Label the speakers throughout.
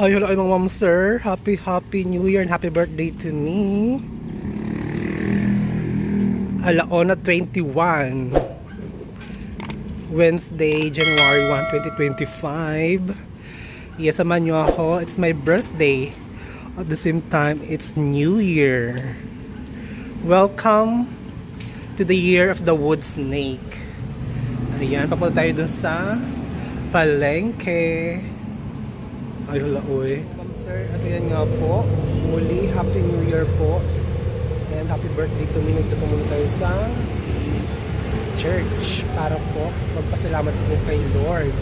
Speaker 1: Ay, hello mga ma'am sir. Happy New Year and happy birthday to me. Alauna 21. Wednesday, January 1, 2025. Yes, samahan nyo ako. It's my birthday. At the same time, it's New Year. Welcome to the year of the wood snake. Ayan, papunta tayo dun sa palengke. Ay, wala, uy. Ma'am sir, at ayan nga po. Muli, Happy New Year po. And happy birthday to me. Nagto po muna tayo sa church para po magpasalamat po kay Lord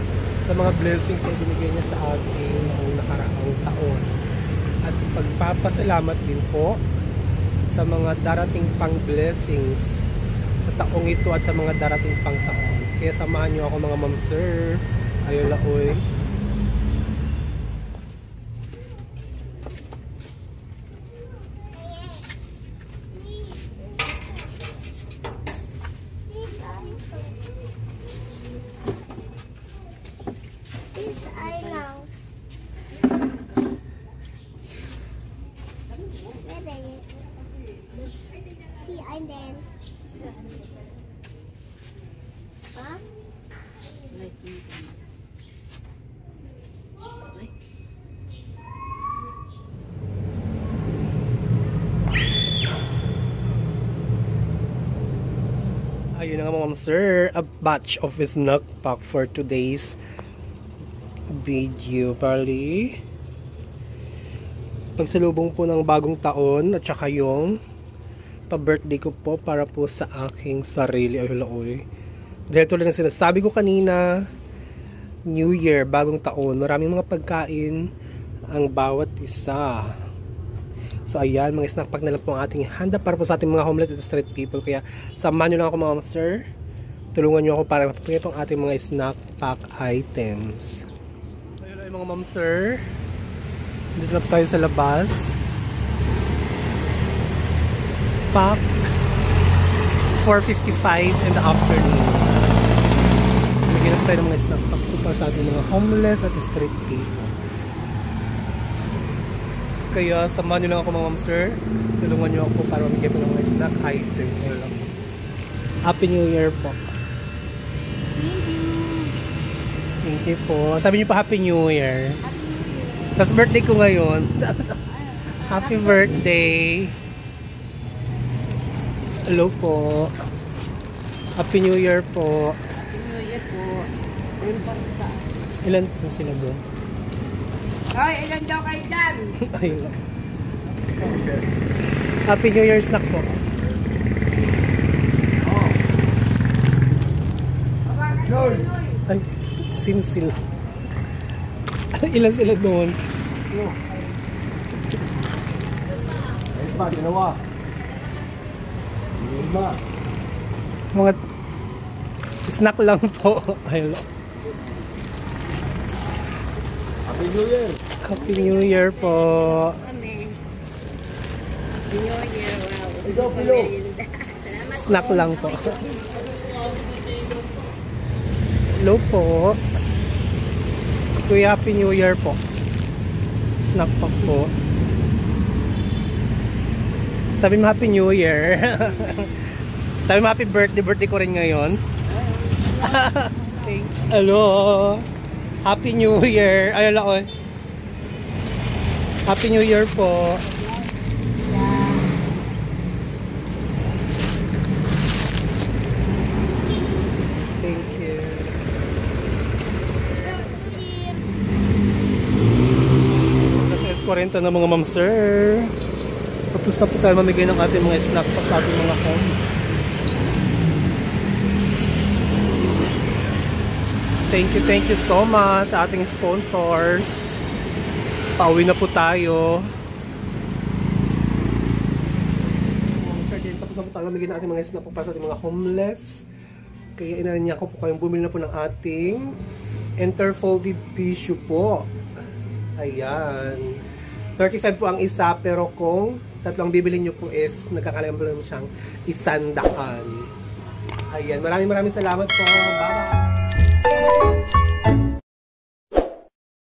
Speaker 1: sa mga blessings na ibinigay niya sa akin noong nakaraang taon. At pagpapasalamat din po sa mga darating pang blessings sa taong ito at sa mga darating pang taon. Kaya samahan niyo ako mga ma'am sir. Ayun la, uy.
Speaker 2: And then, huh?
Speaker 1: Ayun na nga mga ma'am sir, a batch of snack pack for today's video. Bali, pagsalubong po ng bagong taon at saka yung pa-birthday ko po para po sa aking sarili. Ay, oy. Dahil tulad ng sinasabi ko kanina, New Year, bagong taon, maraming mga pagkain ang bawat isa. So ayan, mga snack pack na lang po ang ating handa para po sa ating mga homeless at street people. Kaya samahan nyo lang ako mga ma'am sir. Tulungan nyo ako para mapapagay po ang ating mga snack pack items. Ayun mga ma'am sir. Dito na tayo sa labas. Pack 4:55 in the afternoon. Bigyan natin tayo ng mga snack pack para sa ating mga homeless at street people. Kaya samahan nyo lang ako mga ma'am sir. Tulungan nyo ako para mamigay po ng mga snack items. Happy New Year po.
Speaker 2: Thank you.
Speaker 1: Thank you po. Sabi nyo pa Happy New Year.
Speaker 2: Happy New Year.
Speaker 1: Tapos birthday ko ngayon. Happy birthday. Hello po. Happy New Year po.
Speaker 2: Happy New Year po.
Speaker 1: Ilan po sila doon?
Speaker 2: Ay, ilan daw kayo dyan?
Speaker 1: Ayun. Okay. Happy New Year snack po. Ay, sin sila. Ilan sila doon?
Speaker 3: Ay pa, ginawa.
Speaker 1: Mga snack lang po. Ayun.
Speaker 3: Happy New Year!
Speaker 1: Happy New Year po.
Speaker 2: Kami. Happy New Year. Wow.
Speaker 3: Ikaw, Pilo.
Speaker 1: Snack lang po. Hello po. Kuya, Happy New Year po. Snack pa po. Sabi mo Happy New Year. Sabi mo Happy Birthday. Birthday ko rin ngayon. Hello. Happy New Year. Ayun lang, oy. Happy New Year po. Thank you. Kasi 40 na mga ma'am sir. Tapos na po tayo mamigay ng ating mga snack pack sa ating mga homies. Thank you so much sa ating sponsors. Pauwi na po tayo. Tapos na po tayo mamigay ng ating mga snack pack para sa ating mga homeless. Kaya inanya ko po kayong bumili na po ng ating interfolded tissue po. Ayan. 35 po ang isa, pero kung tatlong bibili nyo po is nagkakalang po naman siyang 100. Ayan, maraming salamat po. Bye-bye!